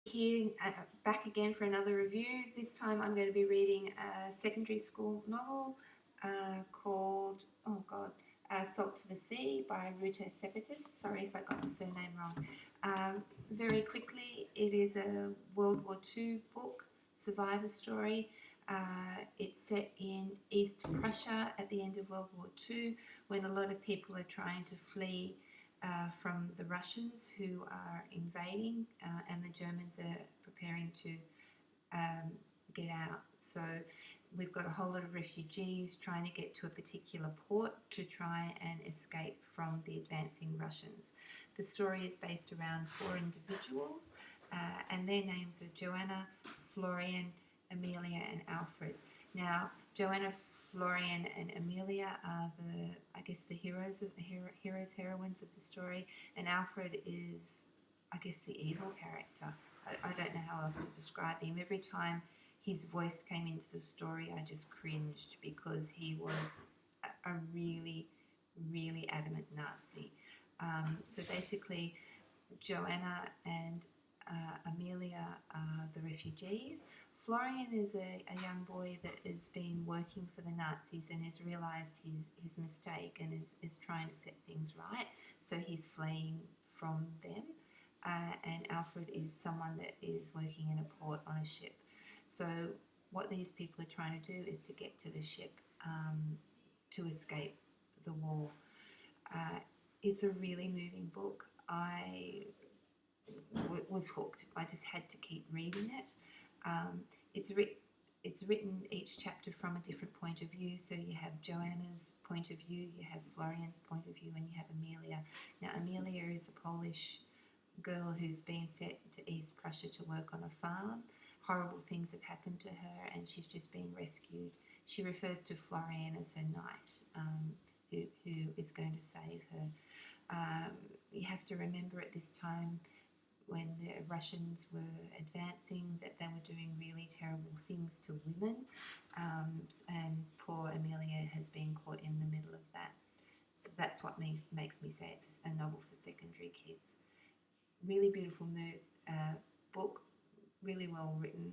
Here, back again for another review. This time I'm going to be reading a secondary school novel called, Salt to the Sea by Ruta Sepetys. Sorry if I got the surname wrong. Very quickly, it is a World War II book, survivor story. It's set in East Prussia at the end of World War II, when a lot of people are trying to flee from the Russians who are invading, and the Germans are preparing to get out. So we've got a whole lot of refugees trying to get to a particular port to try and escape from the advancing Russians. The story is based around 4 individuals, and their names are Joanna, Florian, Amelia and Alfred. Now, Joanna, Florian and Amelia are the heroes, heroines of the story, and Alfred is, the evil character. I don't know how else to describe him. Every time his voice came into the story, I just cringed because he was a really, really adamant Nazi. So basically, Joanna and Amelia are the refugees. Florian is a young boy that has been working for the Nazis and has realised his mistake and is trying to set things right. So he's fleeing from them. And Alfred is someone that is working in a port on a ship. So what these people are trying to do is to get to the ship to escape the war. It's a really moving book. I was hooked. I just had to keep reading it. It's written each chapter from a different point of view. So you have Joanna's point of view, you have Florian's point of view, and you have Amelia. Now, Amelia is a Polish girl who's been sent to East Prussia to work on a farm. Horrible things have happened to her, and she's just been rescued. She refers to Florian as her knight, who is going to save her. You have to remember at this time, when the Russians were advancing, that they were doing really terrible things to women, and poor Amelia has been caught in the middle of that. So that's what makes me say it's a novel for secondary kids. Really beautiful book, really well written.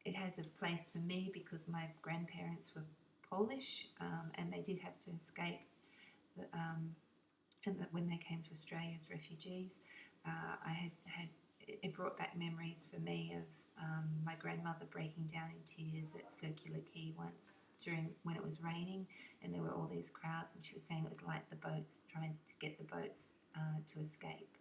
It has a place for me because my grandparents were Polish, and they did have to escape and when they came to Australia as refugees. It brought back memories for me of my grandmother breaking down in tears at Circular Quay once when it was raining, and there were all these crowds, and she was saying it was like the boats, trying to get the boats to escape.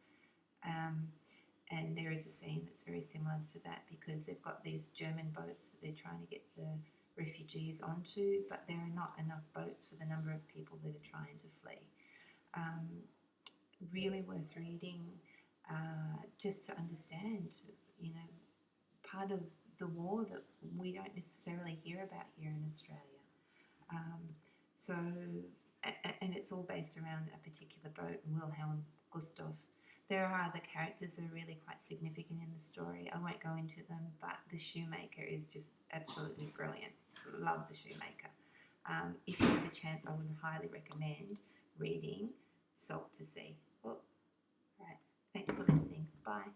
And there is a scene that's very similar to that, because they've got these German boats that they're trying to get the refugees onto, but there are not enough boats for the number of people that are trying to flee. Really worth reading, just to understand, part of the war that we don't necessarily hear about here in Australia. And it's all based around a particular boat, Wilhelm Gustav. There are other characters that are really quite significant in the story. I won't go into them, but the shoemaker is just absolutely brilliant. Love the shoemaker. If you have a chance, I would highly recommend reading Salt to Sea. Well, right. Thanks for listening. Bye.